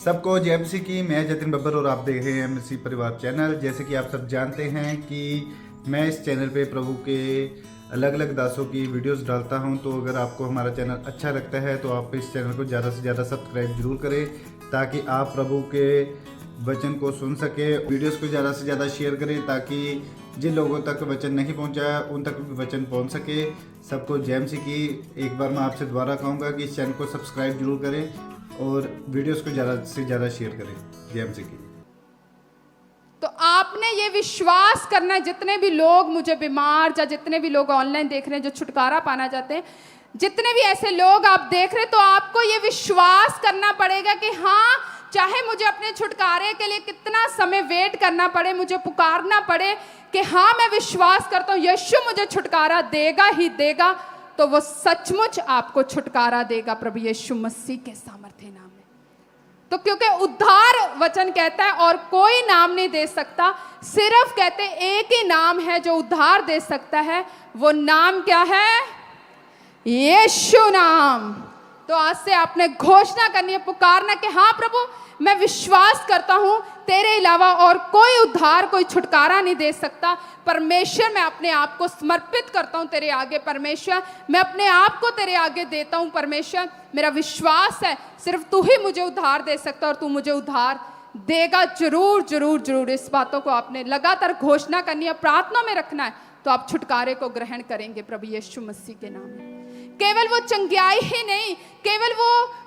सबको जय मसीह की। मैं जतिन बब्बर और आप देख रहे हैं मसीह परिवार चैनल। जैसे कि आप सब जानते हैं कि मैं इस चैनल पे प्रभु के अलग अलग दासों की वीडियोस डालता हूं, तो अगर आपको हमारा चैनल अच्छा लगता है तो आप इस चैनल को ज़्यादा से ज़्यादा सब्सक्राइब जरूर करें, ताकि आप प्रभु के वचन को सुन सके। वीडियोस को ज़्यादा से ज़्यादा शेयर करें, ताकि जिन लोगों तक वचन नहीं पहुंचा उन तक भी वचन पहुंच सके। सबको जय मसीह की। एक बार मैं आपसे दोबारा कहूँगा कि इस चैनल को सब्सक्राइब जरूर करें और वीडियोस को ज़्यादा से ज़्यादा शेयर करें। जय मसीह की। तो आपने ये विश्वास करना है, जितने भी लोग मुझे बीमार या जितने भी लोग ऑनलाइन देख रहे हैं जो छुटकारा पाना चाहते हैं, जितने भी ऐसे लोग आप देख रहे हैं, तो आपको ये विश्वास करना पड़ेगा कि हाँ, चाहे मुझे अपने छुटकारे के लिए कितना समय वेट करना पड़े, मुझे पुकारना पड़े कि हाँ मैं विश्वास करता हूँ यीशु मुझे छुटकारा देगा ही देगा, तो वो सचमुच आपको छुटकारा देगा प्रभु यीशु मसीह के सामर्थ्य नाम में। तो क्योंकि उद्धार वचन कहता है और कोई नाम नहीं दे सकता, सिर्फ कहते एक ही नाम है जो उद्धार दे सकता है। वो नाम क्या है? यीशु नाम। तो आज से आपने घोषणा करनी है, पुकारना कि हाँ प्रभु, मैं विश्वास करता हूं तेरे अलावा और कोई उद्धार, कोई छुटकारा नहीं दे सकता। परमेश्वर, मैं अपने आप को समर्पित करता हूं तेरे आगे। परमेश्वर, मैं अपने आप को तेरे आगे देता हूं। परमेश्वर, मेरा विश्वास है सिर्फ तू ही मुझे उद्धार दे सकता और तू मुझे उद्धार देगा जरूर जरूर जरूर। इस बातों को आपने लगातार घोषणा करनी है, प्रार्थना में रखना है, तो आप छुटकारे को ग्रहण करेंगे प्रभु यीशु मसीह के नाम में। केवल वो चंगियाई ही नहीं, केवल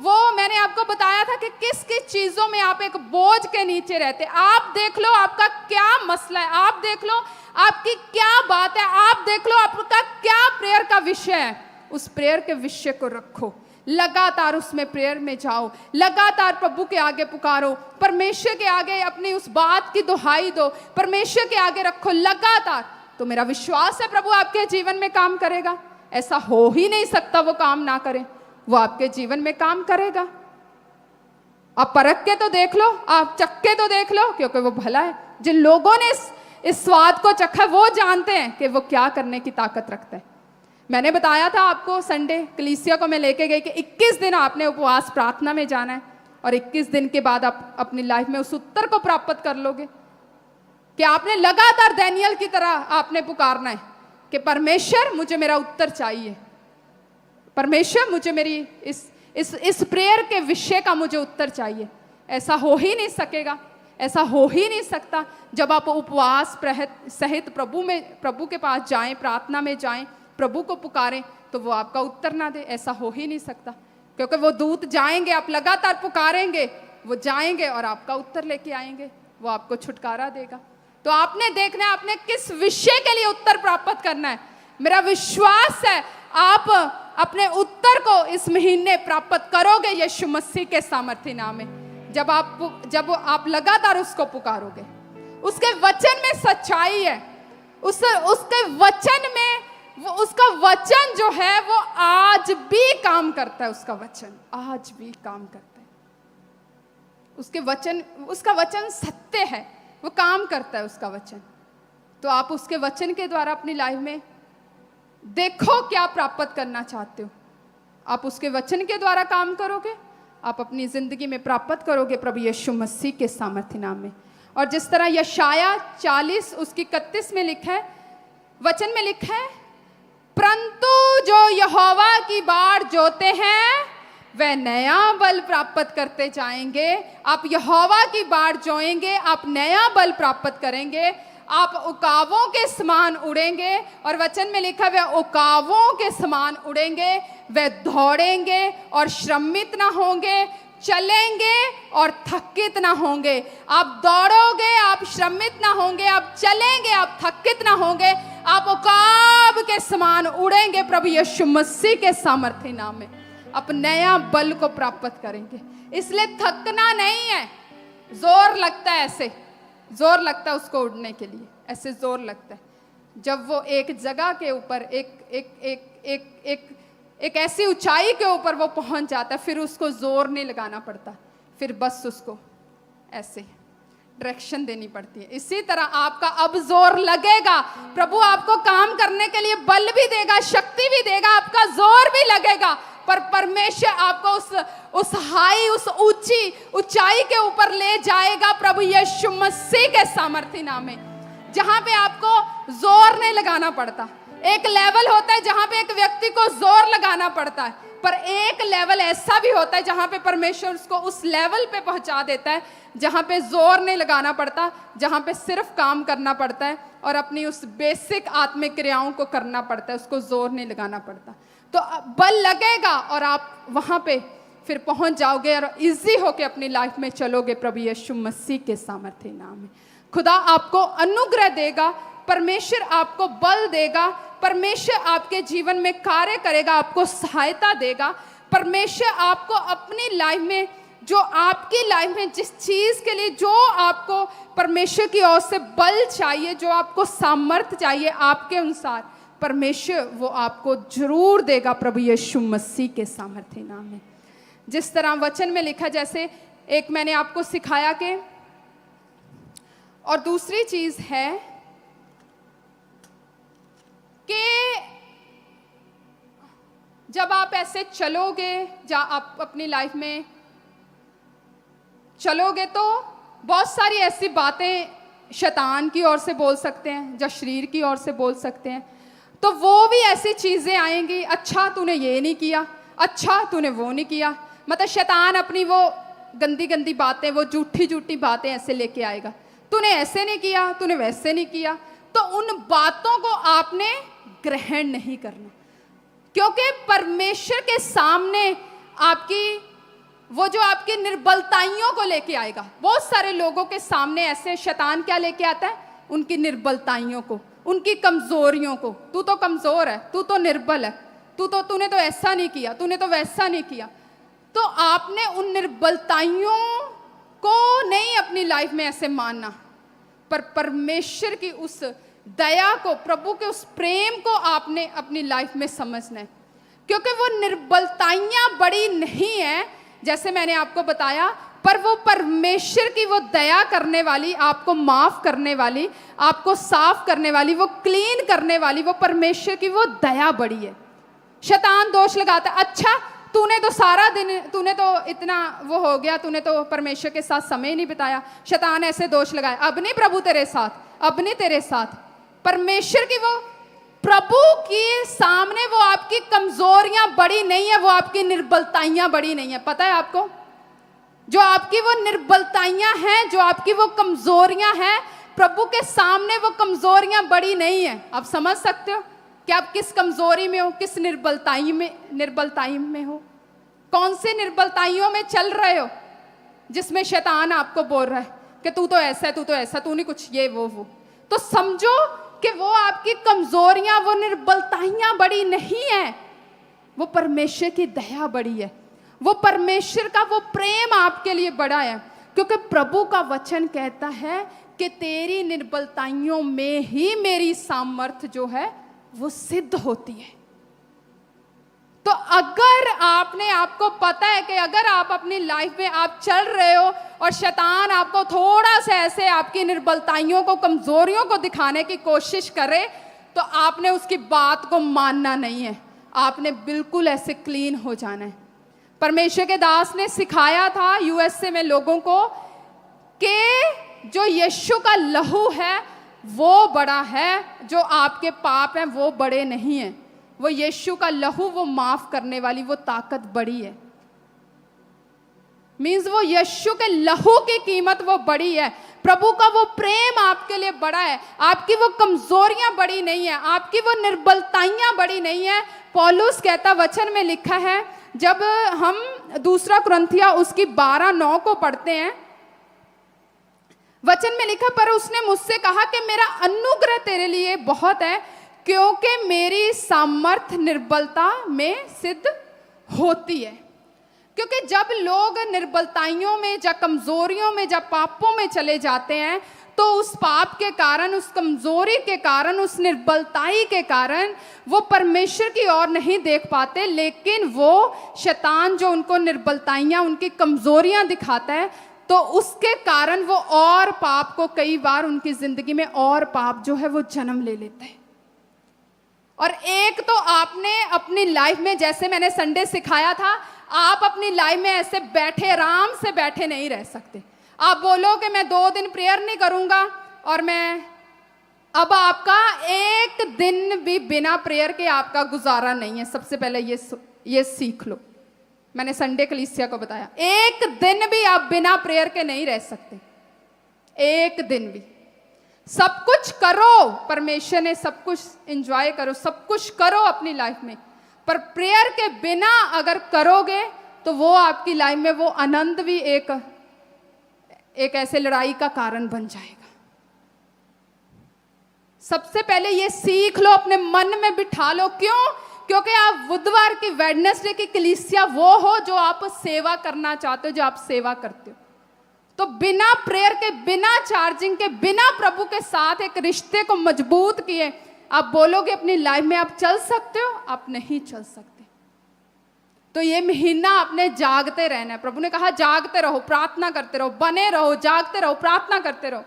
वो मैंने आपको बताया था कि किस किस चीजों में आप एक बोझ के नीचे रहते। आप देख लो आपका क्या मसला है, आप देख लो आपकी क्या बात है, आप देख लो आपका क्या प्रेयर का विषय है। उस प्रेयर के विषय को रखो, लगातार उसमें प्रेयर में जाओ, लगातार प्रभु के आगे पुकारो, परमेश्वर के आगे अपनी उस बात की दुहाई दो, परमेश्वर के आगे रखो लगातार। तो मेरा विश्वास है प्रभु आपके जीवन में काम करेगा। ऐसा हो ही नहीं सकता वो काम ना करे, वो आपके जीवन में काम करेगा। आप परख के तो देख लो, आप चख के तो देख लो, क्योंकि वो भला है। जिन लोगों ने इस स्वाद को चखा वो जानते हैं कि वो क्या करने की ताकत रखते हैं। मैंने बताया था आपको, संडे कलीसिया को मैं लेके गई कि 21 दिन आपने उपवास प्रार्थना में जाना है और 21 दिन के बाद आप अपनी लाइफ में उस उत्तर को प्राप्त कर लोगे। कि आपने लगातार दानियल की तरह आपने पुकारना है कि परमेश्वर मुझे मेरा उत्तर चाहिए, परमेश्वर मुझे मेरी इस प्रेयर के विषय का मुझे उत्तर चाहिए। ऐसा हो ही नहीं सकेगा, ऐसा हो ही नहीं सकता जब आप उपवास सहित प्रभु के पास जाएं, प्रार्थना में जाएं, प्रभु को पुकारें, तो वो आपका उत्तर ना दे। ऐसा हो ही नहीं सकता, क्योंकि वो दूत जाएंगे, आप लगातार पुकारेंगे, वो जाएंगे और आपका उत्तर लेके आएंगे, वो आपको छुटकारा देगा। तो आपने देखना है आपने किस विषय के लिए उत्तर प्राप्त करना है। मेरा विश्वास है आप अपने उत्तर को इस महीने प्राप्त करोगे यीशु मसीह के सामर्थ्य नाम में। जब आप लगातार उसको पुकारोगे, उसके वचन में सच्चाई है, उसके वचन में उसका वचन जो है वो आज भी काम करता है। उसका वचन आज भी काम करता है। उसका वचन सत्य है, वो काम करता है उसका वचन। तो आप उसके वचन के द्वारा अपनी लाइफ में देखो क्या प्राप्त करना चाहते हो। आप उसके वचन के द्वारा काम करोगे, आप अपनी जिंदगी में प्राप्त करोगे प्रभु यीशु मसीह के सामर्थ्य नाम में। और जिस तरह यशाया 40 उसकी 31 में लिखा है, वचन में लिखा है, परंतु जो यहोवा की बाड़ जोते हैं वह नया बल प्राप्त करते जाएंगे। आप यहोवा की बाड़ जोएंगे, आप नया बल प्राप्त करेंगे, आप उकावों के समान उड़ेंगे। और वचन में लिखा वह उकावों के समान उड़ेंगे, वह दौड़ेंगे और श्रमित ना होंगे, चलेंगे और थकित ना होंगे। आप दौड़ोगे, आप श्रमित ना होंगे, आप चलेंगे, आप थकित ना होंगे, आप उकाब के समान उड़ेंगे प्रभु यीशु मसीह के सामर्थ्य नाम में। आप नया बल को प्राप्त करेंगे। इसलिए थकना नहीं है। जोर लगता है, ऐसे जोर लगता है उसको उड़ने के लिए, ऐसे जोर लगता है जब वो एक जगह के ऊपर एक ऐसी ऊंचाई के ऊपर वो पहुंच जाता है, फिर उसको जोर नहीं लगाना पड़ता, फिर बस उसको ऐसे डायरेक्शन देनी पड़ती है। इसी तरह आपका अब जोर लगेगा, प्रभु आपको काम करने के लिए बल भी देगा, शक्ति भी देगा, आपका जोर भी लगेगा, पर परमेश्वर आपको उस हाई, उस ऊंची ऊंचाई के ऊपर ले जाएगा प्रभु यीशु मसीह के सामर्थ्य नाम में, जहां पे आपको जोर नहीं लगाना पड़ता। एक लेवल होता है जहां पे एक व्यक्ति को जोर लगाना पड़ता है, पर एक लेवल ऐसा भी होता है जहां पे परमेश्वर उसको उस लेवल पे पहुंचा देता है जहां पे जोर नहीं लगाना पड़ता, जहां पे सिर्फ काम करना पड़ता है और अपनी उस बेसिक आत्मिक क्रियाओं को करना पड़ता है, उसको जोर नहीं लगाना पड़ता। तो बल लगेगा और आप वहां पे फिर पहुंच जाओगे और इजी होके अपनी लाइफ में चलोगे प्रभु यीशु मसीह के सामर्थ्य नाम में। खुदा आपको अनुग्रह देगा, परमेश्वर आपको बल देगा, परमेश्वर आपके जीवन में कार्य करेगा, आपको सहायता देगा। परमेश्वर आपको अपनी लाइफ में, जो आपकी लाइफ में जिस चीज के लिए जो आपको परमेश्वर की ओर से बल चाहिए, जो आपको सामर्थ्य चाहिए आपके अनुसार, परमेश्वर वो आपको जरूर देगा प्रभु यीशु मसीह के सामर्थ्य नाम में। जिस तरह वचन में लिखा, जैसे एक मैंने आपको सिखाया कि, और दूसरी चीज है कि जब आप ऐसे चलोगे, जब आप अपनी लाइफ में चलोगे तो बहुत सारी ऐसी बातें शैतान की ओर से बोल सकते हैं, जो शरीर की ओर से बोल सकते हैं, तो वो भी ऐसी चीजें आएंगी, अच्छा तूने ये नहीं किया, अच्छा तूने वो नहीं किया। मतलब शैतान अपनी वो गंदी गंदी बातें, वो झूठी झूठी बातें ऐसे लेके आएगा, तूने ऐसे नहीं किया, तूने वैसे नहीं किया। तो उन बातों को आपने ग्रहण नहीं करना, क्योंकि परमेश्वर के सामने आपकी वो जो आपकी निर्बलताइयों को लेके आएगा, बहुत सारे लोगों के सामने ऐसे शैतान क्या लेके आता है, उनकी निर्बलताइयों को, उनकी कमजोरियों को। तू तो कमजोर है, तू तो निर्बल है, तूने तो ऐसा नहीं किया, तूने तो वैसा नहीं किया। तो आपने उन निर्बलताइयों को नहीं अपनी लाइफ में ऐसे मानना, पर परमेश्वर की उस दया को, प्रभु के उस प्रेम को आपने अपनी लाइफ में समझना है, क्योंकि वो निर्बलताइयां बड़ी नहीं है जैसे मैंने आपको बताया, पर वो परमेश्वर की वो दया करने वाली, आपको माफ करने वाली, आपको साफ करने वाली, वो क्लीन करने वाली, वो परमेश्वर की वो दया बड़ी है। शैतान दोष लगाता है, अच्छा तूने तो सारा दिन, तूने तो इतना वो हो गया, तूने तो परमेश्वर के साथ समय नहीं बिताया। शैतान ऐसे दोष लगाए, अब नहीं प्रभु तेरे साथ, अब नहीं तेरे साथ। परमेश्वर की वो, प्रभु के सामने वो आपकी कमजोरियां बड़ी नहीं है, वो आपकी निर्बलताइयां बड़ी नहीं है। पता है आपको, जो आपकी वो निर्बलताइयां हैं, जो आपकी वो कमजोरियां हैं, प्रभु के सामने वो कमजोरियां बड़ी नहीं है। आप समझ सकते हो कि आप किस कमजोरी में हो, किस निर्बलताई में हो, कौन से निर्बलताइयों में चल रहे हो, जिसमें शैतान आपको बोल रहा है कि तू तो ऐसा है, तू तो ऐसा, तू नहीं कुछ ये वो। तो समझो कि वो आपकी कमजोरियां, वो निर्बलताइयां बड़ी नहीं है, वो परमेश्वर की दया बड़ी है, वो परमेश्वर का वो प्रेम आपके लिए बड़ा है। क्योंकि प्रभु का वचन कहता है कि तेरी निर्बलताइयों में ही मेरी सामर्थ जो है वो सिद्ध होती है। तो अगर आपने, आपको पता है कि अगर आप अपनी लाइफ में आप चल रहे हो और शैतान आपको थोड़ा सा ऐसे आपकी निर्बलताइयों को, कमजोरियों को दिखाने की कोशिश करे, तो आपने उसकी बात को मानना नहीं है, आपने बिल्कुल ऐसे क्लीन हो जाना है। परमेश्वर के दास ने सिखाया था यूएसए में लोगों को कि जो यीशु का लहू है वो बड़ा है, जो आपके पाप हैं वो बड़े नहीं हैं। वो यीशु का लहू, वो माफ करने वाली वो ताकत बड़ी है। मीन्स वो यीशु के लहू की कीमत वो बड़ी है, प्रभु का वो प्रेम आपके लिए बड़ा है, आपकी वो कमजोरियां बड़ी नहीं है, आपकी वो निर्बलताइयां बड़ी नहीं है। पौलुस कहता, वचन में लिखा है, जब हम दूसरा कुरिन्थिया उसकी 12:9 को पढ़ते हैं, वचन में लिखा, पर उसने मुझसे कहा कि मेरा अनुग्रह तेरे लिए बहुत है, क्योंकि मेरी सामर्थ्य निर्बलता में सिद्ध होती है। क्योंकि जब लोग निर्बलताइयों में, जब कमजोरियों में, जब पापों में चले जाते हैं, तो उस पाप के कारण, उस कमजोरी के कारण, उस निर्बलताई के कारण वो परमेश्वर की ओर नहीं देख पाते, लेकिन वो शैतान जो उनको निर्बलताइयां, उनकी कमजोरियां दिखाता है, तो उसके कारण वो और पाप को, कई बार उनकी जिंदगी में और पाप जो है वो जन्म ले लेते हैं। और एक तो आपने अपनी लाइफ में, जैसे मैंने संडे सिखाया था, आप अपनी लाइफ में ऐसे बैठे, आराम से बैठे नहीं रह सकते। आप बोलो कि मैं 2 दिन प्रेयर नहीं करूंगा और मैं, अब आपका एक दिन भी बिना प्रेयर के आपका गुजारा नहीं है। सबसे पहले ये सीख लो। मैंने संडे कलीसिया को बताया, एक दिन भी आप बिना प्रेयर के नहीं रह सकते, एक दिन भी। सब कुछ करो, परमेश्वर ने सब कुछ एंजॉय करो, सब कुछ करो अपनी लाइफ में, पर प्रेयर के बिना अगर करोगे तो वो आपकी लाइफ में वो आनंद भी एक ऐसे लड़ाई का कारण बन जाएगा। सबसे पहले ये सीख लो, अपने मन में बिठा लो। क्यों? क्योंकि आप बुधवार की, वेडनेसडे की कलीसिया वो हो जो आप सेवा करना चाहते हो, जो आप सेवा करते हो। तो बिना प्रेयर के, बिना चार्जिंग के, बिना प्रभु के साथ एक रिश्ते को मजबूत किए आप बोलोगे अपनी लाइफ में आप चल सकते हो? आप नहीं चल सकते। तो ये महीना आपने जागते रहना है। प्रभु ने कहा जागते रहो, प्रार्थना करते रहो, बने रहो, जागते रहो, प्रार्थना करते रहो,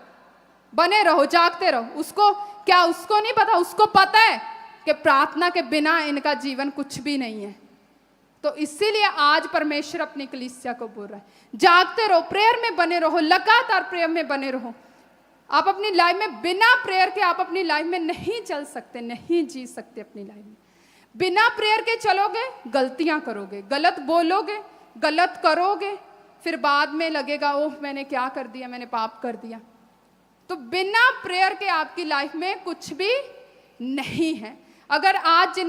बने रहो, जागते रहो। उसको क्या, उसको नहीं पता, उसको पता है कि प्रार्थना के बिना इनका जीवन कुछ भी नहीं है। तो इसीलिए आज परमेश्वर अपनी कलीसिया को बोल रहा है, जागते रहो, प्रेयर में बने रहो, लगातार प्रेयर में बने रहो। आप अपनी लाइफ में बिना प्रेयर के आप अपनी लाइफ में नहीं चल सकते, नहीं जी सकते अपनी लाइफ में। बिना प्रेयर के चलोगे, गलतियां करोगे, गलत बोलोगे, गलत करोगे, फिर बाद में लगेगा ओह मैंने क्या कर दिया, मैंने पाप कर दिया। तो बिना प्रेयर के आपकी लाइफ में कुछ भी नहीं है। अगर आज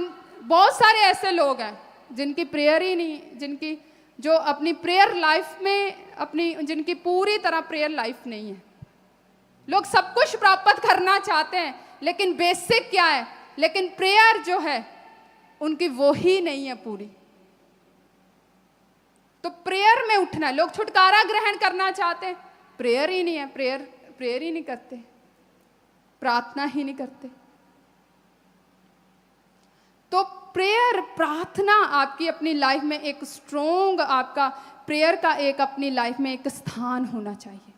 बहुत सारे ऐसे लोग हैं जिनकी प्रेयर ही नहीं, जिनकी जो अपनी प्रेयर लाइफ में अपनी, जिनकी पूरी तरह प्रेयर लाइफ नहीं है। लोग सब कुछ प्राप्त करना चाहते हैं, लेकिन बेसिक क्या है, लेकिन प्रेयर जो है उनकी वो ही नहीं है पूरी। तो प्रेयर में उठना है। लोग छुटकारा ग्रहण करना चाहते हैं, प्रेयर ही नहीं है, प्रेयर ही नहीं करते, प्रार्थना ही नहीं करते। तो प्रेयर, प्रार्थना आपकी अपनी लाइफ में एक स्ट्रोंग, आपका प्रेयर का एक अपनी लाइफ में एक स्थान होना चाहिए।